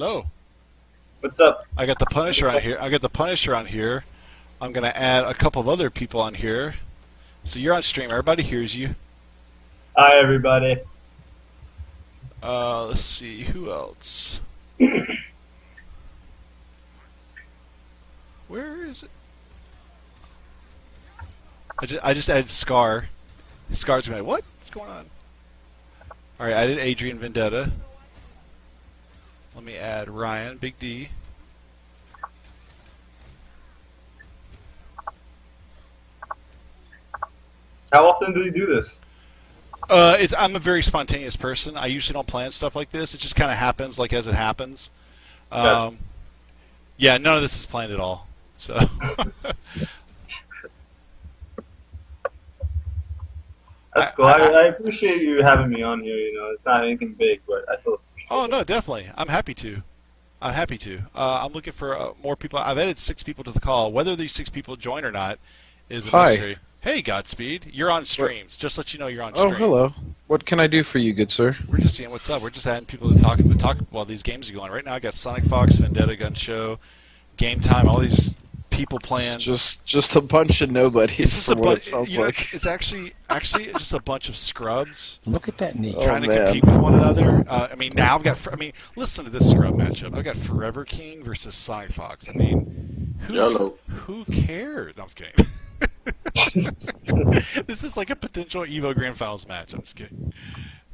Hello. What's up? I got the Punisher on here. I'm going to add a couple of other people on here. So you're on stream. Everybody hears you. Hi, everybody. Let's see. Who else? Where is it? I just added Scar. Scar's going to be like, what? What's going on? Alright, I did Adrian Vendetta. Let me add Ryan, Big D. How often do you do this? I'm a very spontaneous person. I usually don't plan stuff like this. It just kind of happens, like as it happens. Yeah, none of this is planned at all. So. That's cool. I appreciate you having me on here. You know, it's not anything big, but I still appreciate it. Oh no, definitely. I'm happy to. I'm looking for more people. I've added 6 people to the call. Whether these 6 people join or not is a mystery. Hey, Godspeed. You're on streams. Just let you know you're on stream. Oh, hello. What can I do for you, good sir? We're just seeing what's up. We're just adding people to talk while these games are going. Right now I got Sonic Fox, Vendetta Gun Show, Game Time, all these people playing. Just a bunch of nobodies. It's just a bunch. Like. It's actually just a bunch of scrubs. Look at that knee. Trying to compete with one another. Now I've got. Listen to this scrub matchup. I've got Forever King versus Sonic Fox. Who cares? No, I'm just kidding. This is like a potential Evo Grand Finals match. I'm just kidding.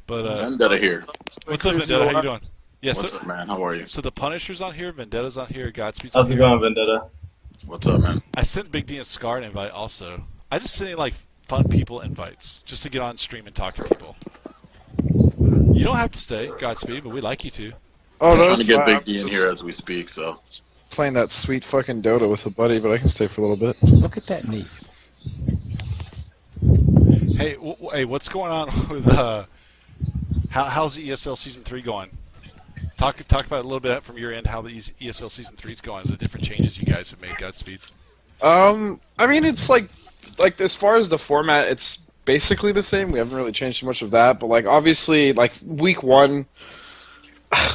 But Vendetta here. What's up, Vendetta? How you doing? Yeah, what's up, man? How are you? So the Punisher's on here, Vendetta's on here, Godspeed's on How's it here. going, Vendetta? What's up, man? I sent Big D and Scar an invite also. I just send like fun people invites just to get on stream and talk to people. You don't have to stay, Godspeed, but we like you to. Oh, I'm trying to get Big D in here as we speak, so. Playing that sweet fucking Dota with a buddy, but I can stay for a little bit. Look at that knee. Hey, what's going on with how's the ESL Season 3 going? Talk about a little bit from your end how the ESL Season 3 is going, the different changes you guys have made, Godspeed. I mean, it's like as far as the format, it's basically the same. We haven't really changed too much of that, but like obviously, like week 1,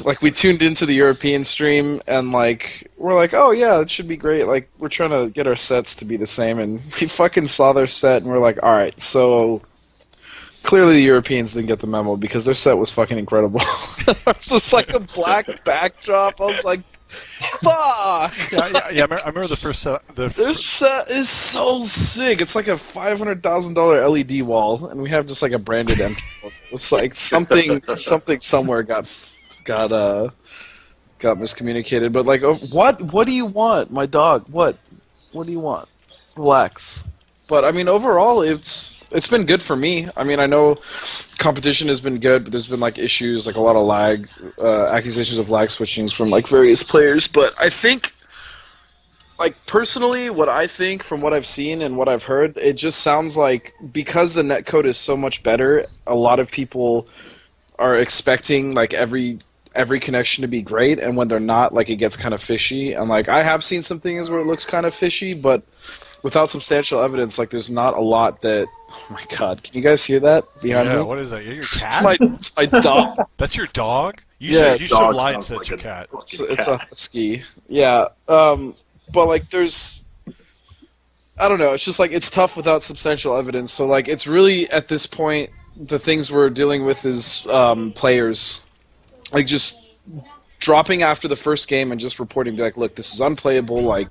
like we tuned into the European stream and like we're like, oh yeah, it should be great. Like we're trying to get our sets to be the same, and we fucking saw their set and we're like, all right, so clearly the Europeans didn't get the memo because their set was fucking incredible. It was like a black backdrop. I was like, fuck. Yeah. I remember the first set. Their set is so sick. It's like a $500,000 LED wall, and we have just like a branded empty wall. It's like something somewhere got miscommunicated. But like, what do you want, my dog? What do you want? Relax. But I mean, overall, it's been good for me. I mean, I know competition has been good, but there's been like issues, like a lot of lag, accusations of lag switchings from like various players. But I think, like personally, what I think from what I've seen and what I've heard, it just sounds like because the netcode is so much better, a lot of people are expecting like every connection to be great, and when they're not, like it gets kind of fishy. And like I have seen some things where it looks kind of fishy, but without substantial evidence, like there's not a lot that. Oh my god! Can you guys hear that behind me? Yeah, what is that? Your cat? It's my dog. That's your dog? You should lie and say it's your cat. It's a husky. Yeah, but like there's, I don't know. It's just like it's tough without substantial evidence. So like it's really at this point the things we're dealing with is players like just dropping after the first game and just reporting, be like, look, this is unplayable. Like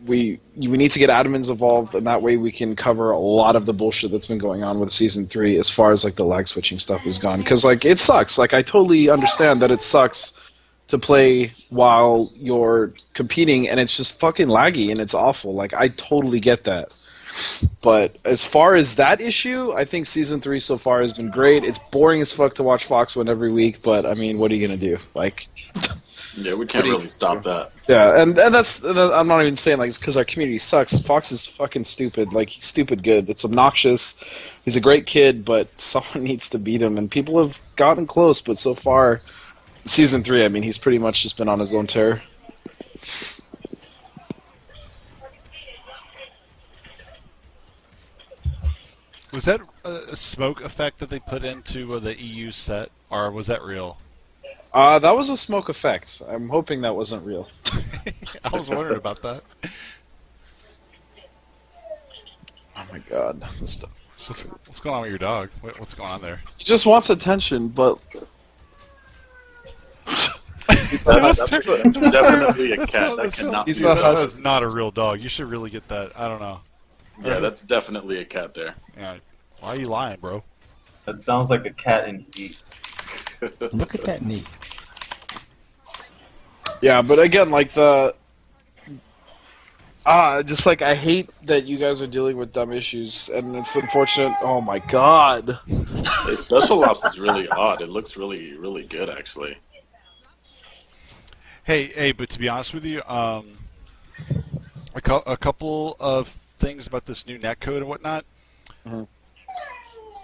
we need to get admins involved, and that way we can cover a lot of the bullshit that's been going on with Season 3 as far as like the lag switching stuff is gone. Because like it sucks. Like I totally understand that it sucks to play while you're competing, and it's just fucking laggy and it's awful. Like I totally get that. But as far as that issue, I think Season 3 so far has been great. It's boring as fuck to watch Fox win every week, but I mean, what are you gonna do? Like, yeah, we can't really stop that. Yeah, and I'm not even saying like it's because our community sucks. Fox is fucking stupid. Like he's stupid good. It's obnoxious. He's a great kid, but someone needs to beat him. And people have gotten close, but so far, Season 3, I mean, he's pretty much just been on his own tear. Was that a smoke effect that they put into the EU set, or was that real? That was a smoke effect. I'm hoping that wasn't real. I was wondering about that. Oh my god. This stuff. What's going on with your dog? What's going on there? He just wants attention, but... That's definitely a cat. That cannot be He's a real. That is not a real dog. You should really get that. I don't know. Yeah, that's definitely a cat there. Yeah. Why are you lying, bro? That sounds like a cat in heat. Look at that knee. Yeah, but again, like just like I hate that you guys are dealing with dumb issues, and it's unfortunate. Oh my god. Hey, Special Ops is really odd. It looks really, really good, actually. Hey, but to be honest with you, a couple of things about this new netcode and whatnot. Mm-hmm.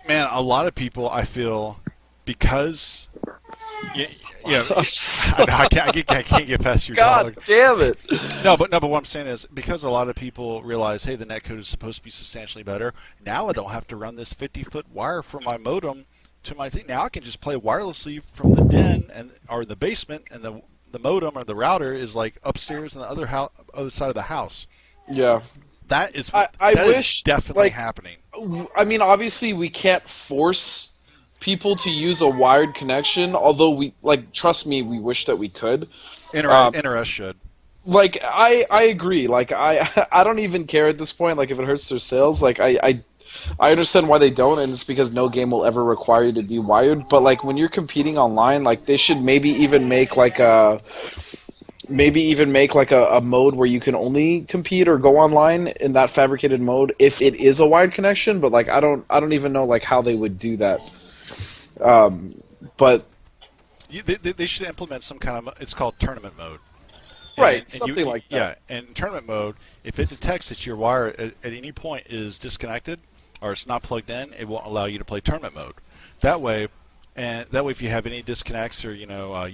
Man, a lot of people, I feel, because I can't get past your God dog. damn it! No, but what I'm saying is because a lot of people realize, hey, the netcode is supposed to be substantially better. Now I don't have to run this 50-foot wire from my modem to my thing. Now I can just play wirelessly from the den or the basement, and the modem or the router is like upstairs on the other side of the house. Yeah. That is I that wish, is definitely like, happening. I mean, obviously, we can't force people to use a wired connection. Although trust me, we wish that we could. NRS should. Like, I agree. Like, I don't even care at this point. Like, if it hurts their sales, like, I understand why they don't, and it's because no game will ever require you to be wired. But like, when you're competing online, like, they should maybe even make like a mode where you can only compete or go online in that fabricated mode if it is a wired connection. But like, I don't even know like how they would do that. But they should implement some kind of, it's called tournament mode. Right, something like that. Yeah, and in tournament mode, if it detects that your wire at any point is disconnected or it's not plugged in, it won't allow you to play tournament mode. That way, if you have any disconnects or you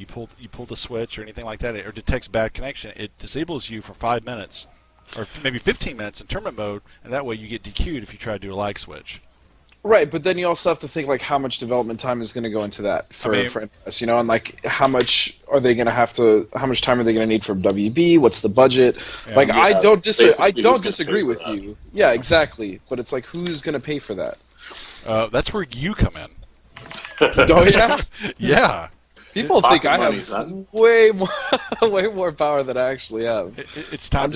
pull the switch or anything like that, or detects bad connection, it disables you for 5 minutes or maybe 15 minutes in tournament mode, and that way you get DQ'd if you try to do a lag switch. Right, but then you also have to think like how much development time is going to go into that for NRS, and like how much time are they going to need from WB? What's the budget? Yeah, like I don't disagree with that? you. Yeah, exactly. But it's like who's going to pay for that? That's where you come in. Oh yeah, Yeah. people Pocket think I money, have son. way more power than I actually have. It's time.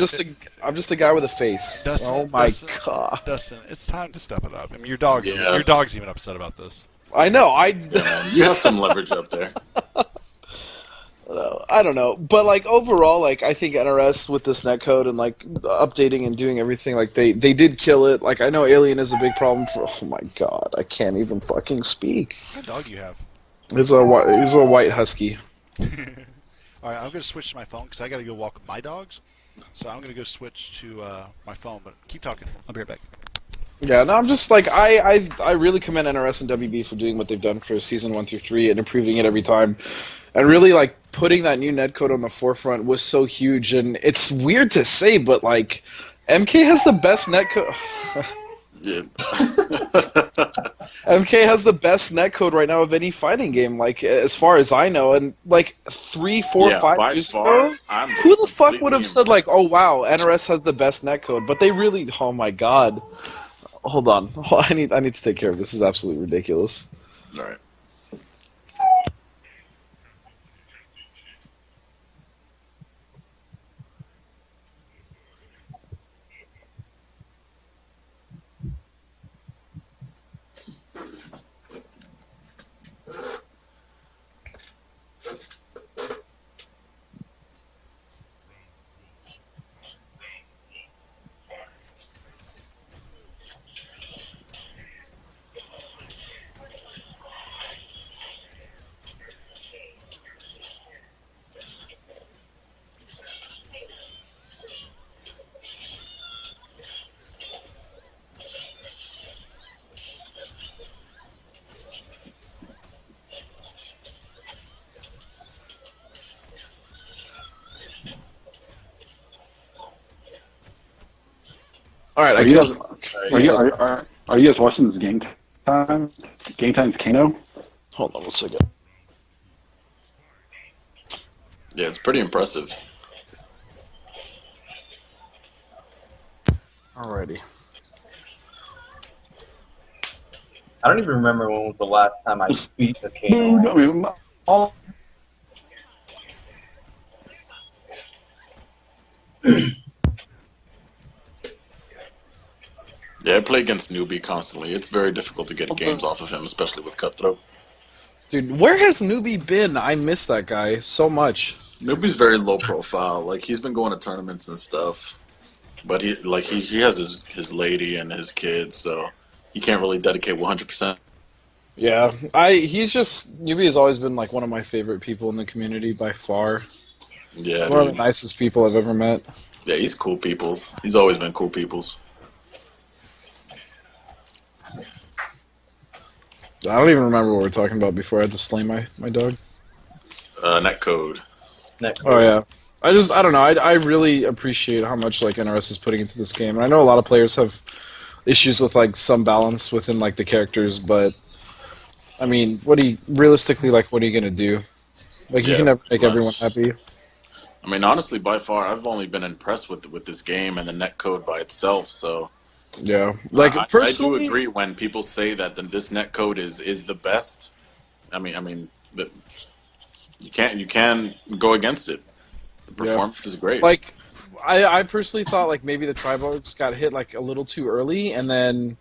I'm just a guy with a face. Dustin, Oh my Dustin, god! Dustin, it's time to step it up. I mean, your dog's even upset about this. I know. You have some leverage up there. I don't know, but like overall, like I think NRS with this netcode and like updating and doing everything, like they did kill it. Like I know Alien is a big problem for. Oh my god, I can't even fucking speak. What kind of dog you have? He's a white husky. All right, I'm going to switch to my phone because I got to go walk my dogs. So I'm going to go switch to my phone. But keep talking. I'll be right back. Yeah, no, I'm just like I really commend NRS and WB for doing what they've done for season 1 through 3 and improving it every time, and really like putting that new netcode on the forefront was so huge. And it's weird to say, but like MK has the best netcode. Yeah. MK has the best netcode right now of any fighting game, like as far as I know, and like 3, 4, 5 years ago, who the fuck would have said like, oh wow, NRS has the best netcode? But they really, oh my god. Hold on, I need to take care of this. This is absolutely ridiculous. All right. All right, Are you guys watching this Game Time? Game Time's Kano? Hold on 1 second. Yeah, it's pretty impressive. Alrighty. I don't even remember when was the last time I beat the Dude, Kano. I mean, all Yeah, I play against Newbie constantly. It's very difficult to get games off of him, especially with Cutthroat. Dude, where has Newbie been? I miss that guy so much. Newbie's very low profile. Like, he's been going to tournaments and stuff, but he has his lady and his kids, so he can't really dedicate 100%. Yeah, Newbie has always been like one of my favorite people in the community by far. Yeah, One of the dude. nicest people I've ever met. Yeah, he's cool peoples. He's always been cool peoples. I don't even remember what we were talking about before I had to slay my dog. Netcode. Oh yeah. I don't know. I really appreciate how much like NRS is putting into this game, and I know a lot of players have issues with like some balance within like the characters, but I mean, realistically, like, what are you gonna do? Like, you Yeah, can never make pretty everyone much. happy. I mean, honestly, by far, I've only been impressed with this game and the netcode by itself. So, Yeah, like I personally, do agree when people say that this netcode is the best. I mean, you can't go against it. The performance is great. like, I personally thought like maybe the Tribugs got hit like a little too early, and then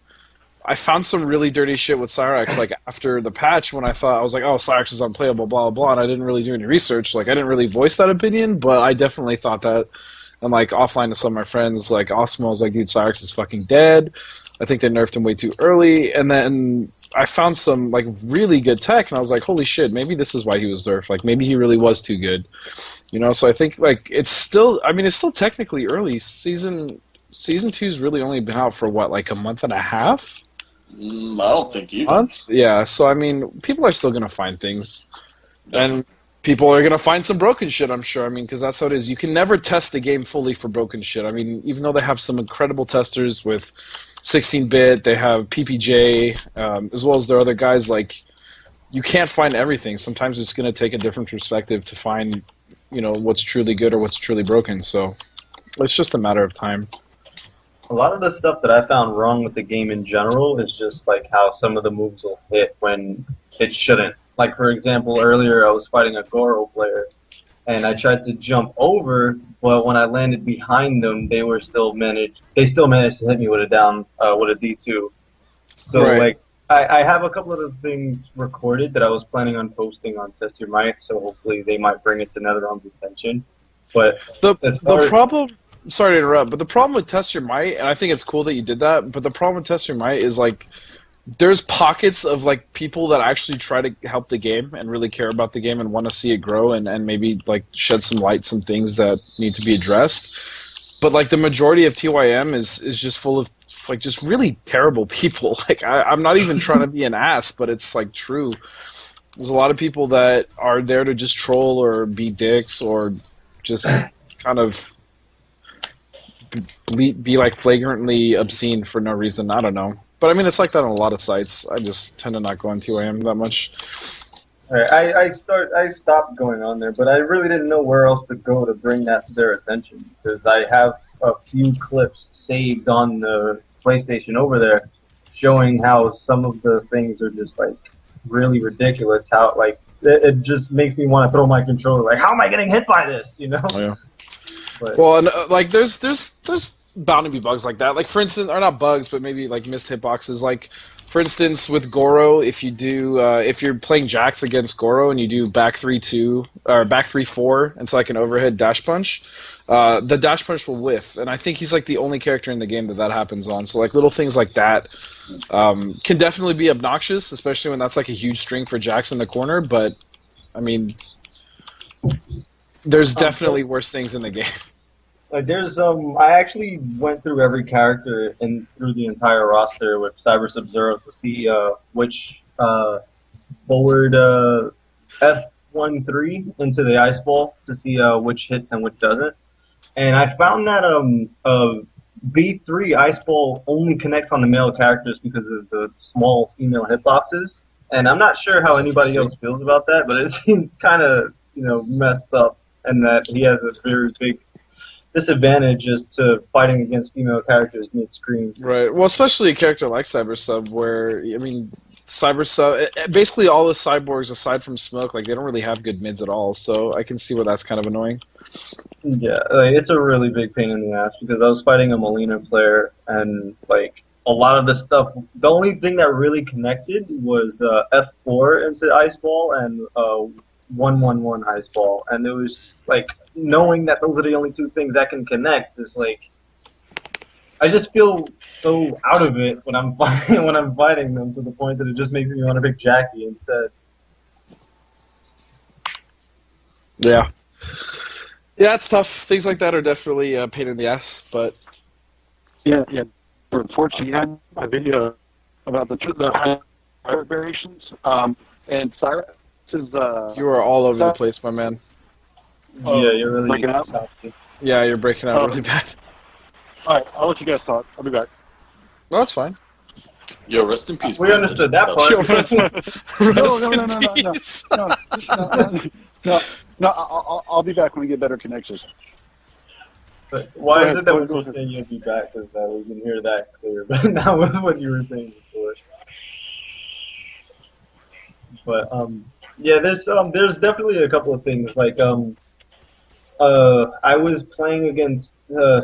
I found some really dirty shit with Cyrax like after the patch when I was like, oh, Cyrax is unplayable, blah blah blah, and I didn't really do any research. Like, I didn't really voice that opinion, but I definitely thought that. And like offline to some of my friends, like Osmo was like, dude, Cyrax is fucking dead. I think they nerfed him way too early. And then I found some like really good tech, and I was like, holy shit, maybe this is why he was nerfed. Like, maybe he really was too good. You know, so I think like it's still technically early. Season 2's really only been out for what, like a month and a half? I don't think even. Month? Yeah, so I mean, people are still gonna find things. And people are going to find some broken shit, I'm sure. I mean, because that's how it is. You can never test the game fully for broken shit. I mean, even though they have some incredible testers with 16-bit, they have PPJ, as well as their other guys, like, you can't find everything. Sometimes it's going to take a different perspective to find, you know, what's truly good or what's truly broken. So it's just a matter of time. A lot of the stuff that I found wrong with the game in general is just like how some of the moves will hit when it shouldn't. Like, for example, earlier I was fighting a Goro player, and I tried to jump over, but when I landed behind them, they still managed to hit me with a D2. So, Right. like, I have a couple of those things recorded that I was planning on posting on Test Your Might, so hopefully they might bring it to NetherRealm's attention. But The far as- problem, sorry to interrupt, but the problem with Test Your Might, and I think it's cool that you did that, but the problem with Test Your Might is, like, there's pockets of like people that actually try to help the game and really care about the game and want to see it grow and maybe like shed some light some things that need to be addressed. But like the majority of TYM is just full of like just really terrible people. Like I'm not even trying to be an ass, but it's like true. There's a lot of people that are there to just troll or be dicks or just kind of be like flagrantly obscene for no reason. I don't know. But I mean, it's like that on a lot of sites. I just tend to not go on TYM that much. I stopped going on there, but I really didn't know where else to go to bring that to their attention, because I have a few clips saved on the PlayStation over there showing how some of the things are just like really ridiculous. How like it just makes me want to throw my controller. Like, how am I getting hit by this? You know? Oh, yeah. But, Well, and like there's bound to be bugs like that. Like, for instance, or not bugs, but maybe like missed hitboxes. Like, for instance, with Goro, if you're playing Jax against Goro and you do back 3-2 or back 3-4 into like an overhead dash punch, the dash punch will whiff. And I think he's like the only character in the game that happens on. So like little things like that can definitely be obnoxious, especially when that's like a huge string for Jax in the corner. But I mean, there's definitely worse things in the game. Like, there's I actually went through every character and through the entire roster with Cyber Sub-Zero to see which forward F13 into the ice ball to see which hits and which doesn't. And I found that B3 ice ball only connects on the male characters because of the small female hitboxes. And I'm not sure how anybody else feels about that, but it seems kind of messed up. and that he has a very big disadvantage as to fighting against female characters mid-screen. Right. Well, especially a character like Cyber Sub, where I mean, Cyber Sub, basically all the cyborgs aside from Smoke, like they don't really have good mids at all. So I can see where that's kind of annoying. Yeah, like, it's a really big pain in the ass because I was fighting a Molina player, and like a lot of the stuff, the only thing that really connected was F4 into Ice Ball and 111 Ice Ball, and it was just, like, knowing that those are the only two things that can connect is like, I just feel so out of it when I'm fighting them, to the point that it just makes me want to pick Jackie instead. Yeah. Yeah, it's tough. Things like that are definitely a pain in the ass, but... Yeah. Unfortunately, you had a video about the higher variations, and Cyrus is... You are all over the place, my man. Yeah, you're really breaking up. Yeah, you're breaking out really bad. All right, I'll let you guys talk. I'll be back. No, that's fine. Yo, rest in peace. We Prince. understood that part. Yo, rest No, I'll be back when we get better connections. But why is it that Go when ahead. you were saying you'll be back? Because we can hear that clear, but not with what you were saying before. But yeah, there's definitely a couple of things. Like I was playing against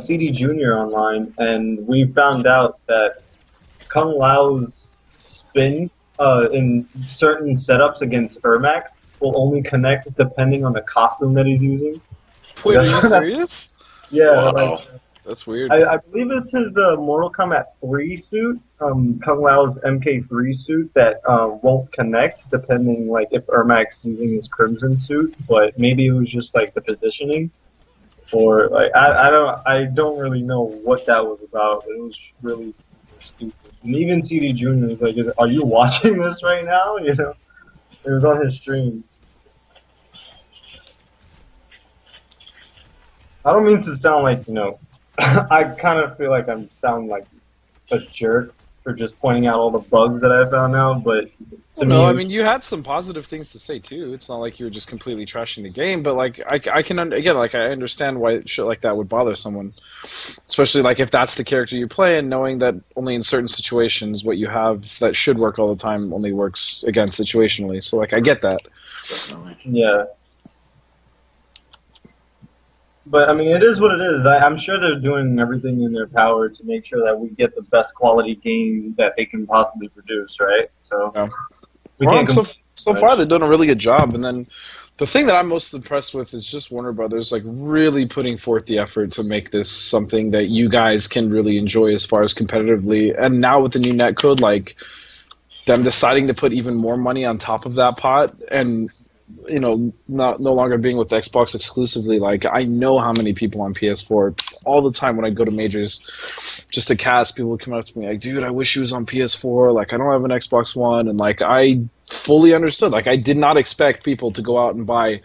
CD Junior online, and we found out that Kung Lao's spin in certain setups against Ermac will only connect depending on the costume that he's using. Wait, are you serious? Yeah, Wow. like, That's weird. I believe it's his Mortal Kombat 3 suit, Kung Lao's MK3 suit, that won't connect depending, like, if Ermac's using his Crimson suit, but maybe it was just, like, the positioning, or, like, I don't really know what that was about, but it was really stupid. And even CD Junior was like, are you watching this right now? You know, it was on his stream. I don't mean to sound like, I kind of feel like I'm sound like a jerk for just pointing out all the bugs that I found out, but to me, I mean, you had some positive things to say too. It's not like you were just completely trashing the game, but like I can again, like I understand why shit like that would bother someone, especially like if that's the character you play, and knowing that only in certain situations what you have that should work all the time only works again situationally. So like I get that. Definitely. yeah. But I mean, it is what it is. I'm sure they're doing everything in their power to make sure that we get the best quality game that they can possibly produce, right? So Yeah. we Well, can't so complain, far right? they've done a really good job, and then the thing that I'm most impressed with is just Warner Brothers like really putting forth the effort to make this something that you guys can really enjoy as far as competitively. And now with the new netcode, like them deciding to put even more money on top of that pot, and no longer being with Xbox exclusively. Like I know how many people on PS4 all the time when I go to majors just to cast, people would come up to me like, dude, I wish you was on PS4, like I don't have an Xbox One. And like I fully understood, like I did not expect people to go out and buy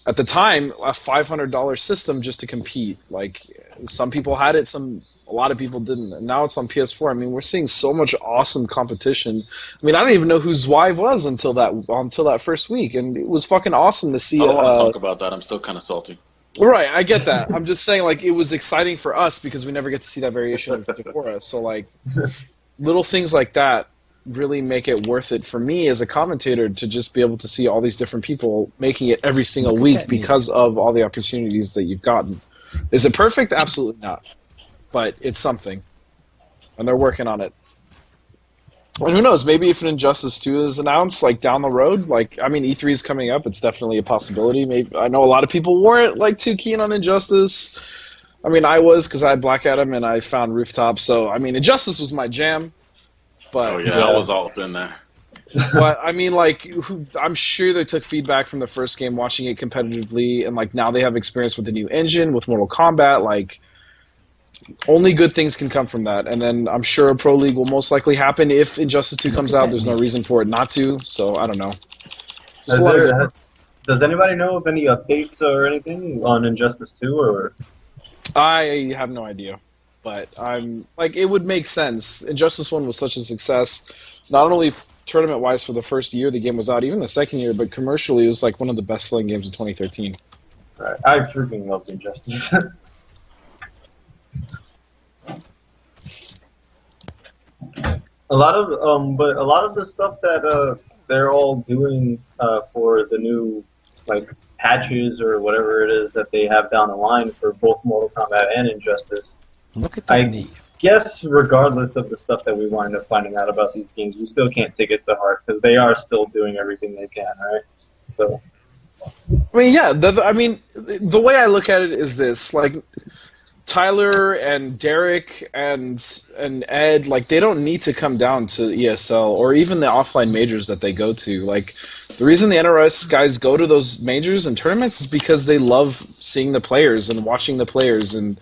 at the time a $500 system just to compete. Like some people had it, a lot of people didn't, and now it's on PS4. I mean, we're seeing so much awesome competition. I mean, I didn't even know who Zwei was until that first week, and it was fucking awesome to see. I don't want to talk about that. I'm still kind of salty. Right, I get that. I'm just saying, like, it was exciting for us because we never get to see that variation of Decora. So, like, little things like that really make it worth it for me as a commentator to just be able to see all these different people making it every single week because of all the opportunities that you've gotten. Is it perfect? Absolutely not. But it's something. And they're working on it. And who knows, maybe if an Injustice 2 is announced, like, down the road, like, I mean, E3 is coming up, it's definitely a possibility. Maybe I know a lot of people weren't, like, too keen on Injustice. I mean, I was, because I had Black Adam and I found Rooftop, so, I mean, Injustice was my jam. But, Oh yeah, I was all up in there. but I mean, like, I'm sure they took feedback from the first game, watching it competitively, and, like, now they have experience with the new engine, with Mortal Kombat, like... Only good things can come from that, and then I'm sure a Pro League will most likely happen if Injustice 2 comes out. There's no reason for it not to, so I don't know. Does anybody know of any updates or anything on Injustice 2, or? I have no idea, but I'm like, it would make sense. Injustice 1 was such a success, not only tournament-wise for the first year the game was out, even the second year, but commercially it was like one of the best-selling games of 2013. Right. I freaking love Injustice. But a lot of the stuff that they're all doing for the new like patches or whatever it is that they have down the line for both Mortal Kombat and Injustice. Look at that I knee. guess regardless of the stuff that we wind up finding out about these games, we still can't take it to heart because they are still doing everything they can, right? So. I mean, yeah. The way I look at it is this: like Tyler and Derek and Ed, like they don't need to come down to ESL or even the offline majors that they go to. Like the reason the NRS guys go to those majors and tournaments is because they love seeing the players and watching the players and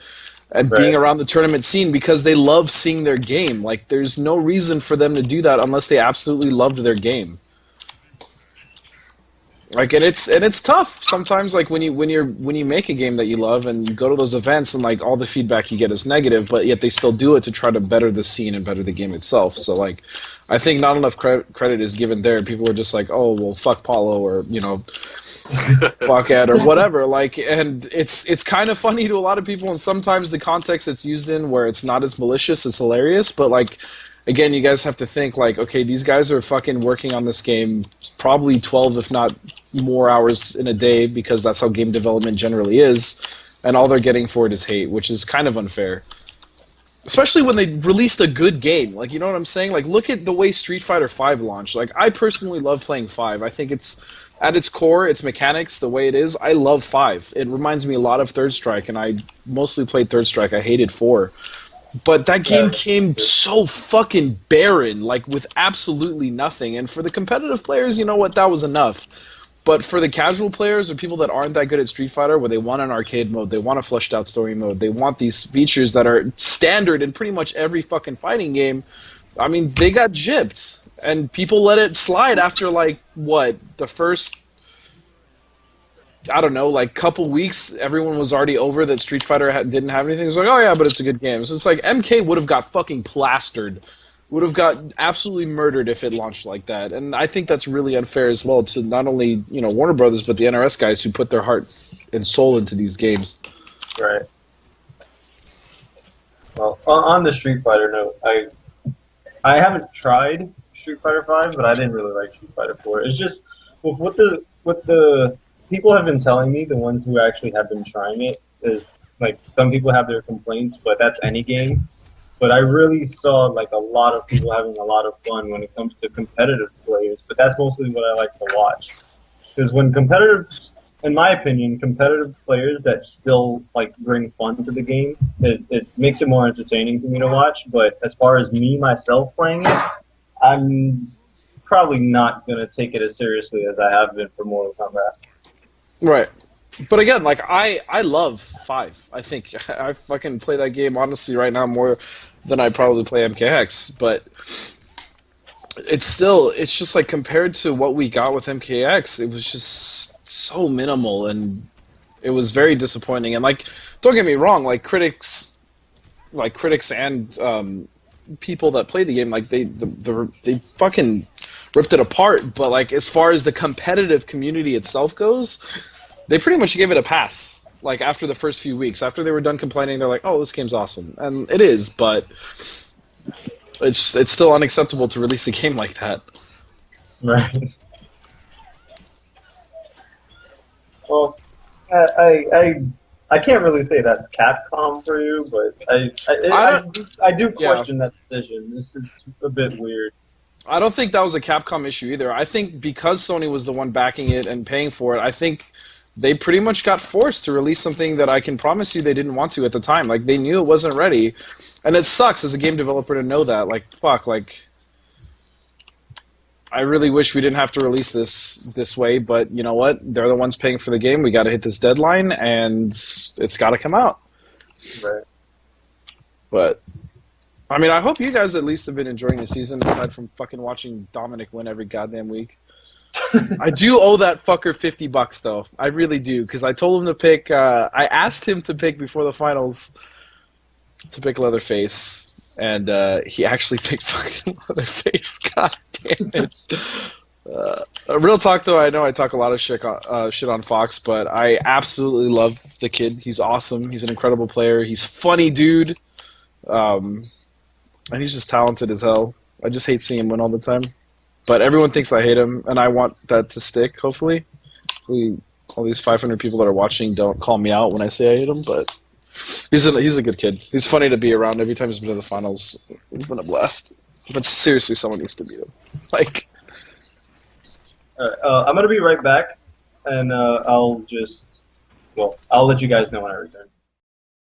being around the tournament scene because they love seeing their game. Like there's no reason for them to do that unless they absolutely loved their game. Like and it's tough sometimes. Like when you make a game that you love and you go to those events and like all the feedback you get is negative, but yet they still do it to try to better the scene and better the game itself. So like, I think not enough credit is given there. People are just like, oh well, fuck Paulo or fuck Ed or whatever. Like, and it's kind of funny to a lot of people, and sometimes the context it's used in where it's not as malicious, it's hilarious. But like. Again, you guys have to think, like, okay, these guys are fucking working on this game probably 12, if not more hours in a day, because that's how game development generally is, and all they're getting for it is hate, which is kind of unfair. Especially when they released a good game. Like, you know what I'm saying? Like, look at the way Street Fighter V launched. Like, I personally love playing 5. I think it's, at its core, its mechanics, the way it is, I love 5. It reminds me a lot of Third Strike, and I mostly played Third Strike. I hated 4. But that game came so fucking barren, like with absolutely nothing. And for the competitive players, you know what, that was enough. But for the casual players or people that aren't that good at Street Fighter, where they want an arcade mode, they want a fleshed out story mode, they want these features that are standard in pretty much every fucking fighting game, I mean, they got gypped. And people let it slide after, like, what, the first... I don't know, like couple weeks, everyone was already over that Street Fighter didn't have anything. It was like, oh yeah, but it's a good game. So it's like MK would have got fucking plastered, would have got absolutely murdered if it launched like that. And I think that's really unfair as well to not only Warner Brothers but the NRS guys who put their heart and soul into these games. Right. Well, on the Street Fighter note, I haven't tried Street Fighter V, but I didn't really like Street Fighter 4. It's just with the people have been telling me, the ones who actually have been trying it, is like some people have their complaints, but that's any game. But I really saw like a lot of people having a lot of fun when it comes to competitive players. But that's mostly what I like to watch, because when in my opinion, competitive players that still like bring fun to the game, it makes it more entertaining for me to watch. But as far as me myself playing it, I'm probably not gonna take it as seriously as I have been for Mortal Kombat. Right. But again, like, I love 5. I think I fucking play that game, honestly, right now more than I probably play MKX. But it's just, like, compared to what we got with MKX, it was just so minimal, and it was very disappointing. And, like, don't get me wrong, like, critics and people that play the game, like, they fucking ripped it apart. But, like, as far as the competitive community itself goes, they pretty much gave it a pass. Like, after the first few weeks, after they were done complaining, they're like, "Oh, this game's awesome," and it is. But it's still unacceptable to release a game like that. Right. Well, I can't really say that's Capcom for you, but I do question that decision. It's a bit weird. I don't think that was a Capcom issue either. I think because Sony was the one backing it and paying for it, I think they pretty much got forced to release something that I can promise you they didn't want to at the time. Like, they knew it wasn't ready. And it sucks as a game developer to know that. Like, fuck, like, I really wish we didn't have to release this way, but you know what? They're the ones paying for the game. We got to hit this deadline, and it's got to come out. Right. But, I mean, I hope you guys at least have been enjoying the season, aside from fucking watching Dominic win every goddamn week. I do owe that fucker $50 though. I really do, because I told him to pick. I asked him to pick before the finals to pick Leatherface, and he actually picked fucking Leatherface. God damn it! Real talk, though, I know I talk a lot of shit on Fox, but I absolutely love the kid. He's awesome. He's an incredible player. He's funny, dude. And he's just talented as hell. I just hate seeing him win all the time. But everyone thinks I hate him, and I want that to stick, hopefully. All these 500 people that are watching don't call me out when I say I hate him, but he's a good kid. He's funny to be around. Every time he's been to the finals, it's been a blast. But seriously, someone needs to beat him. Like... I'm gonna be right back, and I'll let you guys know when I return.